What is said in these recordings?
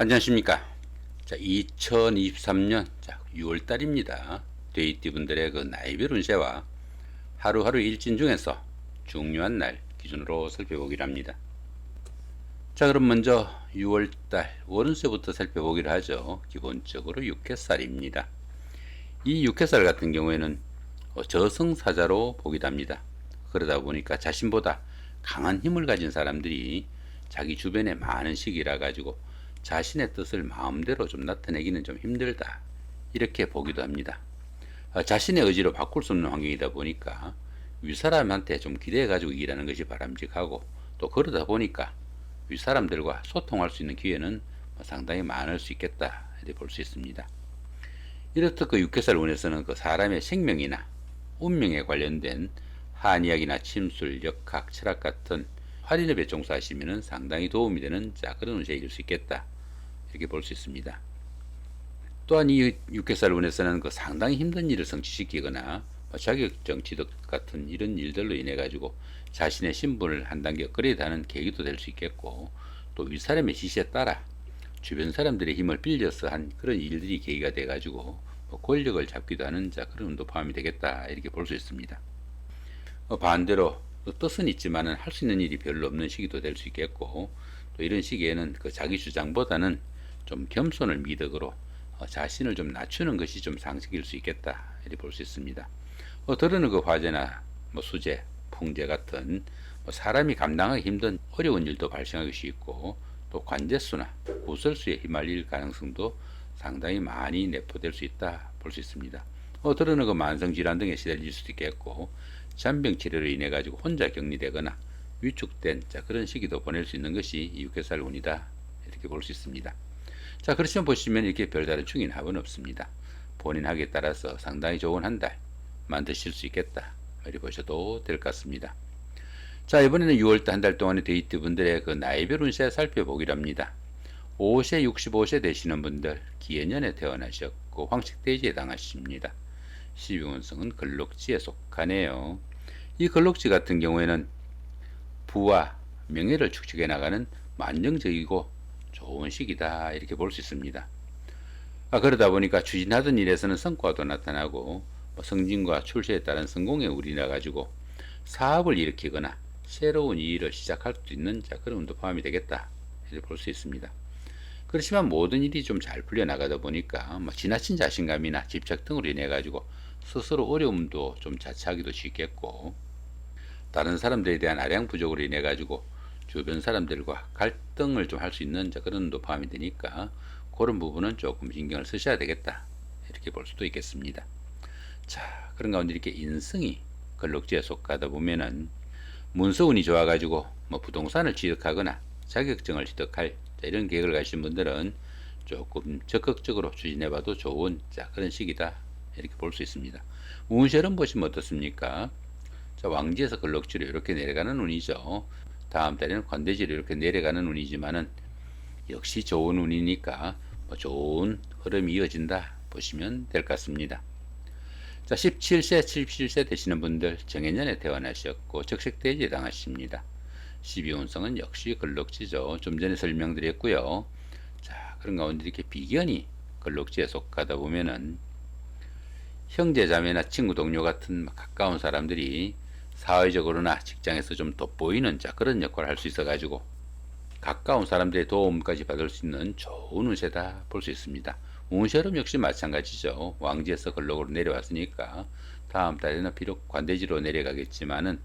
안녕하십니까. 자, 2023년 6월 달입니다. 데이티분들의 그 나이별 운세와 하루하루 일진 중에서 중요한 날 기준으로 살펴보기로 합니다. 자, 그럼 먼저 6월 달 월운세부터 살펴보기로 하죠. 기본적으로 육해살입니다. 이 육해살 같은 경우에는 저승사자로 보기도 합니다. 그러다 보니까 자신보다 강한 힘을 가진 사람들이 자기 주변에 많은 시기라 가지고 자신의 뜻을 마음대로 좀 나타내기는 좀 힘들다, 이렇게 보기도 합니다. 자신의 의지로 바꿀 수 없는 환경이다 보니까 윗사람한테 좀 기대해 가지고 일하는 것이 바람직하고, 또 그러다 보니까 윗사람들과 소통할 수 있는 기회는 상당히 많을 수 있겠다, 이렇게 볼 수 있습니다. 이렇듯 그 육해살 운에서는 그 사람의 생명이나 운명에 관련된 한의학이나 침술, 역학, 철학 같은 활인업에 종사하시면 상당히 도움이 되는 그런 운세일 수 있겠다, 이렇게 볼 수 있습니다. 또한 이 육해살 운에서는 그 상당히 힘든 일을 성취시키거나 자격증 취득 같은 이런 일들로 인해 가지고 자신의 신분을 한 단계 업그레이드하는 계기도 될 수 있겠고, 또 윗사람의 지시에 따라 주변 사람들의 힘을 빌려서 한 그런 일들이 계기가 돼 가지고 권력을 잡기도 하는 그런 운도 포함이 되겠다, 이렇게 볼 수 있습니다. 반대로 뜻은 있지만은 할 수 있는 일이 별로 없는 시기도 될 수 있겠고, 또 이런 시기에는 그 자기 주장보다는 좀 겸손을 미덕으로 자신을 좀 낮추는 것이 좀 상식일 수 있겠다, 이렇게 볼 수 있습니다. 더러는 그 화재나 수재, 풍재 같은 사람이 감당하기 힘든 어려운 일도 발생하기 쉽고, 또 관제수나 구설수에 휘말릴 가능성도 상당히 많이 내포될 수 있다, 볼 수 있습니다. 더러는 그 만성질환 등에 시달릴 수도 있겠고, 잔병 치료로 인해 가지고 혼자 격리되거나 위축된 그런 시기도 보낼 수 있는 것이 이 육해살 운이다, 이렇게 볼 수 있습니다. 자, 그렇지만 보시면 이렇게 별다른 충인 합은 없습니다. 본인 학에 따라서 상당히 좋은 한 달 만드실 수 있겠다, 이렇게 보셔도 될 것 같습니다. 자, 이번에는 6월달 한 달 동안의 데이트 분들의 그 나이별 운세 살펴보기로 합니다. 5세, 65세 되시는 분들 기해년에 태어나셨고 황식대지에 해당하십니다. 12운성은 걸록지에 속하네요. 이 걸록지 같은 경우에는 부와 명예를 축적해 나가는 만정적이고 좋은 시기다, 이렇게 볼 수 있습니다. 그러다 보니까 추진하던 일에서는 성과도 나타나고 성진과 출세에 따른 성공에 우리나 가지고 사업을 일으키거나 새로운 일을 시작할 수 있는 그런 운도 포함이 되겠다, 이렇게 볼 수 있습니다. 그렇지만 모든 일이 좀 잘 풀려나가다 보니까 지나친 자신감이나 집착 등으로 인해 가지고 스스로 어려움도 좀 자처하기도 쉽겠고, 다른 사람들에 대한 아량 부족으로 인해 가지고 주변 사람들과 갈등을 좀 할 수 있는 그런 도 포함이 되니까 그런 부분은 조금 신경을 쓰셔야 되겠다, 이렇게 볼 수도 있겠습니다. 자, 그런 가운데 이렇게 인성이 걸록지에 속하다 보면은 문서운이 좋아 가지고 부동산을 취득하거나 자격증을 취득할 이런 계획을 가신 분들은 조금 적극적으로 추진해봐도 좋은 그런 시기다, 이렇게 볼 수 있습니다. 운세를 보시면 어떻습니까? 자, 왕지에서 걸럭지로 이렇게 내려가는 운이죠. 다음 달에는 관대지로 이렇게 내려가는 운이지만은 역시 좋은 운이니까 좋은 흐름이 이어진다 보시면 될 것 같습니다. 자, 17세, 77세 되시는 분들 정해년에 태어나셨고 적색대지에 해당하십니다. 12운성은 역시 걸럭지죠. 좀 전에 설명드렸고요. 자, 그런 가운데 이렇게 비견이 걸럭지에 속하다 보면은 형제 자매나 친구 동료 같은 가까운 사람들이 사회적으로나 직장에서 좀 돋보이는 그런 역할을 할 수 있어 가지고 가까운 사람들의 도움까지 받을 수 있는 좋은 운세다, 볼 수 있습니다. 운세름 역시 마찬가지죠. 왕지에서 걸럭으로 내려왔으니까 다음 달에는 비록 관대지로 내려가겠지만은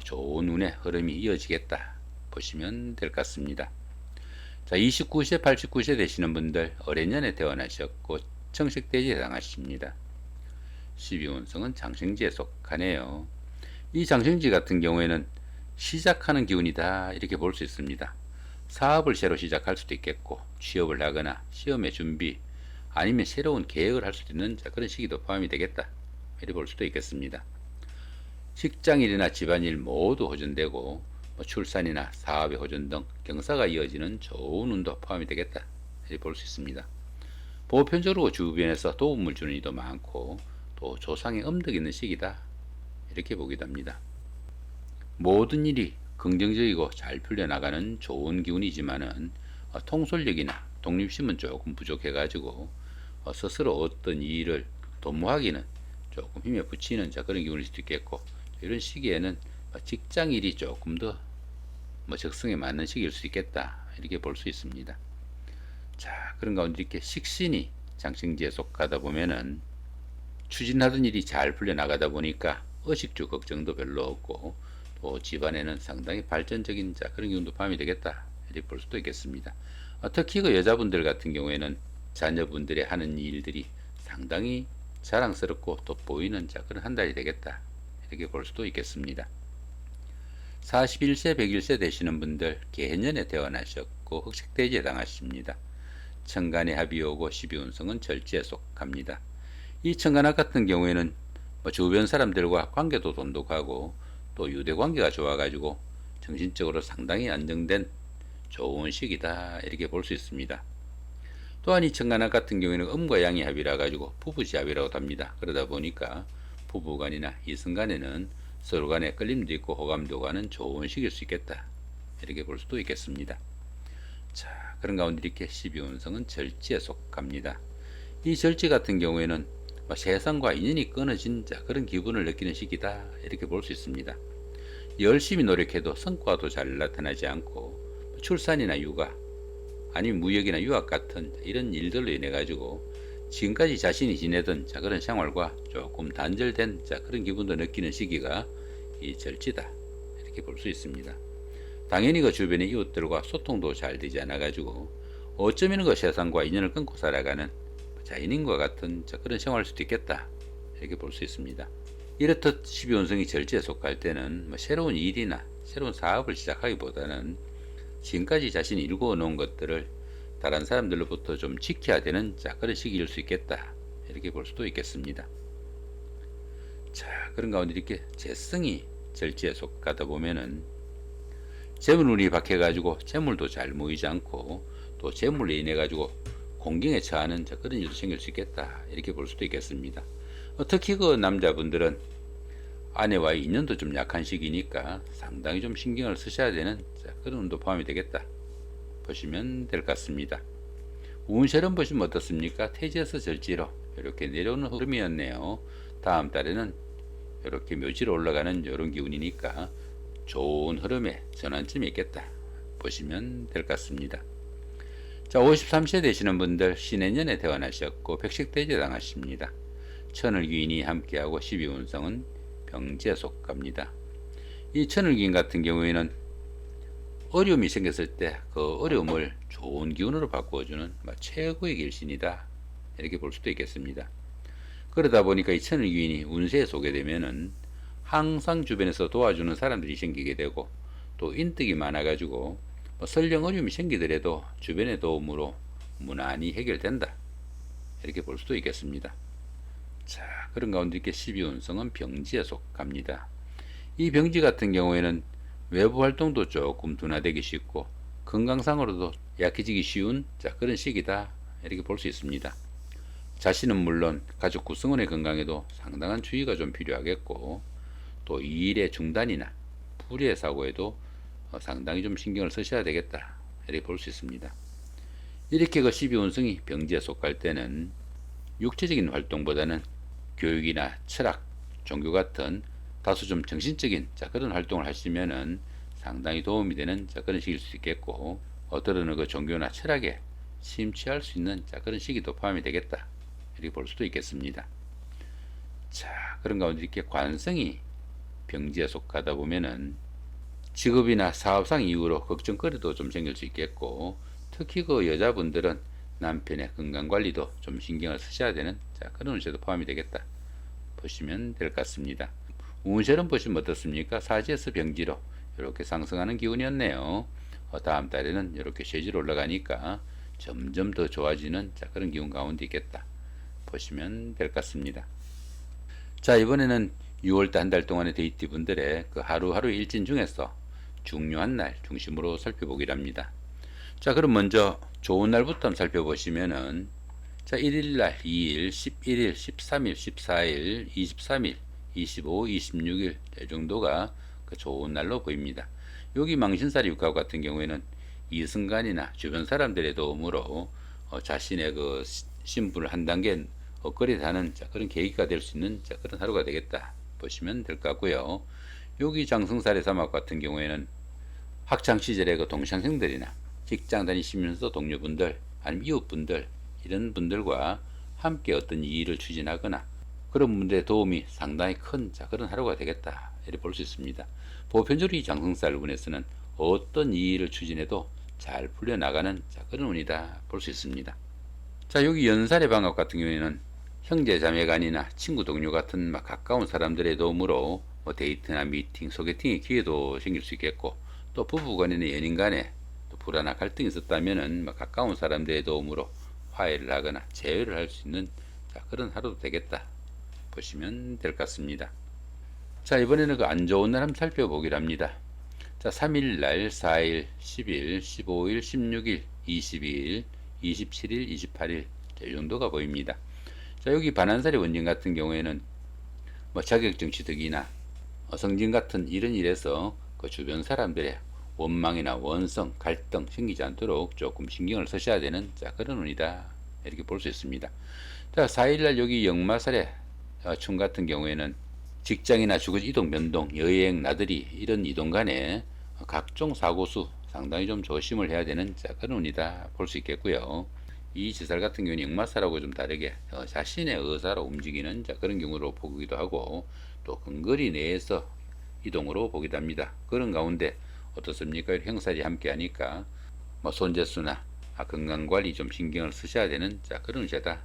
좋은 운의 흐름이 이어지겠다 보시면 될 것 같습니다. 자, 29세, 89세 되시는 분들 어뢰년에 태어나셨고 청식대지에 해당하십니다. 12운성은 장생지에 속하네요. 이 장생지 같은 경우에는 시작하는 기운이다, 이렇게 볼 수 있습니다. 사업을 새로 시작할 수도 있겠고, 취업을 하거나 시험의 준비, 아니면 새로운 계획을 할 수도 있는 그런 시기도 포함이 되겠다, 이렇게 볼 수도 있겠습니다. 직장일이나 집안일 모두 호전되고 출산이나 사업의 호전 등 경사가 이어지는 좋은 운도 포함이 되겠다, 이렇게 볼 수 있습니다. 보편적으로 주변에서 도움을 주는 이도 많고, 또 조상의 음덕이 있는 시기다, 이렇게 보기도 합니다. 모든 일이 긍정적이고 잘 풀려나가는 좋은 기운이지만은 통솔력이나 독립심은 조금 부족해가지고 스스로 어떤 일을 도모하기는 조금 힘에 부치는 그런 기운일 수도 있겠고, 이런 시기에는 직장 일이 조금 더 적성에 맞는 시기일 수 있겠다, 이렇게 볼 수 있습니다. 자, 그런 가운데 이렇게 식신이 장생지에 속하다 보면은 추진하던 일이 잘 풀려나가다 보니까 의식주 걱정도 별로 없고, 또 집안에는 상당히 발전적인 그런 기운도 포함이 되겠다, 이렇게 볼 수도 있겠습니다. 특히 그 여자분들 같은 경우에는 자녀분들의 하는 일들이 상당히 자랑스럽고 또 보이는 그런 한 달이 되겠다, 이렇게 볼 수도 있겠습니다. 41세 100일세 되시는 분들 개년에 태어나셨고 흑색돼지에 해당하십니다. 천간에 합이 오고 12운성은 절지에 속합니다. 이 천간합 같은 경우에는 주변 사람들과 관계도 돈독하고 또 유대관계가 좋아가지고 정신적으로 상당히 안정된 좋은 시기다, 이렇게 볼 수 있습니다. 또한 이 천간합 같은 경우에는 음과 양의 합이라 가지고 부부지합이라고 합니다. 그러다 보니까 부부간이나 이성간에는 서로 간에 끌림도 있고 호감도 가는 좋은 시기일 수 있겠다, 이렇게 볼 수도 있겠습니다. 자, 그런 가운데 이렇게 12운성은 절지에 속합니다. 이 절지 같은 경우에는 세상과 인연이 끊어진 그런 기분을 느끼는 시기다, 이렇게 볼 수 있습니다. 열심히 노력해도 성과도 잘 나타나지 않고 출산이나 육아 아니면 무역이나 유학 같은 이런 일들로 인해 가지고 지금까지 자신이 지내던 그런 생활과 조금 단절된 그런 기분도 느끼는 시기가 이 절지다, 이렇게 볼 수 있습니다. 당연히 그 주변의 이웃들과 소통도 잘 되지 않아 가지고 어쩌면 그 세상과 인연을 끊고 살아가는 자연인과 같은 그런 생활일 수도 있겠다, 이렇게 볼 수 있습니다. 이렇듯 12운성이 절지에 속할 때는 새로운 일이나 새로운 사업을 시작하기보다는 지금까지 자신이 일궈 놓은 것들을 다른 사람들로부터 좀 지켜야 되는 그런 시기일 수 있겠다, 이렇게 볼 수도 있겠습니다. 자, 그런 가운데 이렇게 재성이 절지에 속하다 보면은 재물운이 박해가지고 재물도 잘 모이지 않고 또 재물로 인해 가지고 공경에 처하는 그런 일도 생길 수 있겠다, 이렇게 볼 수도 있겠습니다. 특히 그 남자분들은 아내와의 인연도 좀 약한 시기니까 상당히 좀 신경을 쓰셔야 되는 그런 운도 포함이 되겠다, 보시면 될 것 같습니다. 운세를 보시면 어떻습니까? 태지에서 절지로 이렇게 내려오는 흐름이었네요. 다음 달에는 이렇게 묘지로 올라가는 이런 기운이니까 좋은 흐름의 전환점이 있겠다, 보시면 될 것 같습니다. 자, 53세 되시는 분들 신해년에 태어나셨고 백식돼지에 해당하십니다. 천을귀인이 함께하고 12운성은 병지에 속합니다. 이 천을귀인 같은 경우에는 어려움이 생겼을 때 그 어려움을 좋은 기운으로 바꾸어주는 최고의 길신이다, 이렇게 볼 수도 있겠습니다. 그러다 보니까 이 천을귀인이 운세에 속게 되면은 항상 주변에서 도와주는 사람들이 생기게 되고 또 인덕이 많아가지고 설령 어려움이 생기더라도 주변의 도움으로 무난히 해결된다, 이렇게 볼 수도 있겠습니다. 자, 그런 가운데 이렇게 12운성은 병지에 속합니다. 이 병지 같은 경우에는 외부 활동도 조금 둔화되기 쉽고 건강상으로도 약해지기 쉬운 그런 시기다, 이렇게 볼 수 있습니다. 자신은 물론 가족 구성원의 건강에도 상당한 주의가 좀 필요하겠고 또 일의 중단이나 불의의 사고에도 상당히 좀 신경을 쓰셔야 되겠다, 이렇게 볼 수 있습니다. 이렇게 그 12운성이 병지에 속할 때는 육체적인 활동보다는 교육이나 철학, 종교 같은 다소 좀 정신적인 그런 활동을 하시면은 상당히 도움이 되는 그런 시기일 수 있겠고, 어떤 그 종교나 철학에 심취할 수 있는 그런 시기도 포함이 되겠다, 이렇게 볼 수도 있겠습니다. 자, 그런 가운데 이렇게 관성이 병지에 속하다 보면은 직업이나 사업상 이유로 걱정거리도 좀 생길 수 있겠고, 특히 그 여자분들은 남편의 건강관리도 좀 신경을 쓰셔야 되는 그런 운세도 포함이 되겠다, 보시면 될 것 같습니다. 운세는 보시면 어떻습니까? 사지에서 병지로 이렇게 상승하는 기운이었네요. 다음 달에는 이렇게 쇠지로 올라가니까 점점 더 좋아지는 그런 기운 가운데 있겠다, 보시면 될 것 같습니다. 자, 이번에는 6월달 한 달 동안의 데이트 분들의 그 하루하루 일진 중에서 중요한 날 중심으로 살펴보기로 합니다. 자, 그럼 먼저 좋은 날부터 한번 살펴보시면은 자, 1일날, 2일, 11일, 13일, 14일, 23일, 25, 26일 이 정도가 그 좋은 날로 보입니다. 여기 망신살이 육하고 같은 경우에는 이승간이나 주변 사람들의 도움으로 자신의 그 신분을 한 단계 업그레이드하는 그런 계기가 될 수 있는 그런 하루가 되겠다 보시면 될 것 같고요. 여기 장성살의 사막 같은 경우에는 학창 시절의 그 동창생들이나 직장 다니시면서 동료분들 아니면 이웃분들 이런 분들과 함께 어떤 일을 추진하거나 그런 분들의 도움이 상당히 큰 그런 하루가 되겠다 이렇게 볼 수 있습니다. 보편적으로 이 장성살 운에서는 어떤 일을 추진해도 잘 풀려나가는 그런 운이다 볼 수 있습니다. 자, 여기 연살의 방학 같은 경우에는 형제 자매간이나 친구 동료 같은 가까운 사람들의 도움으로 데이트나 미팅, 소개팅의 기회도 생길 수 있겠고, 또 부부간이나 연인간에 또 불화나 갈등이 있었다면은 가까운 사람들의 도움으로 화해를 하거나 재회를 할 수 있는 그런 하루도 되겠다 보시면 될 것 같습니다. 자, 이번에는 그 안 좋은 날 한번 살펴보기로 합니다. 자, 3일날, 4일, 10일, 15일, 16일, 22일, 27일, 28일 이 정도가 보입니다. 자, 여기 반환살의 원진 같은 경우에는 자격증 취득이나 성진 같은 이런 일에서 그 주변 사람들의 원망이나 원성, 갈등 생기지 않도록 조금 신경을 쓰셔야 되는 그런 운이다 이렇게 볼 수 있습니다. 자, 4일날 여기 역마살의 충 같은 경우에는 직장이나 주거 이동 변동, 여행, 나들이 이런 이동 간에 각종 사고수 상당히 좀 조심을 해야 되는 그런 운이다 볼 수 있겠고요. 이 지살 같은 경우는 역마살하고 좀 다르게 자신의 의사로 움직이는 그런 경우로 보기도 하고 또 근거리 내에서 이동으로 보기도 합니다. 그런 가운데 어떻습니까? 형살이 함께 하니까 손재수나 건강관리 좀 신경을 쓰셔야 되는 그런 운세다.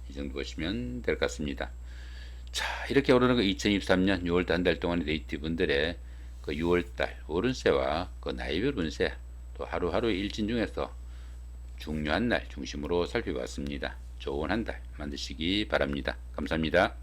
이 정도 보시면 될 것 같습니다. 자, 이렇게 오르는 그 2023년 6월달 한 달 동안의 데이트 분들의 그 6월달 오른세와 그 나이별 운세 또 하루하루 일진 중에서 중요한 날 중심으로 살펴봤습니다. 좋은 한 달 만드시기 바랍니다. 감사합니다.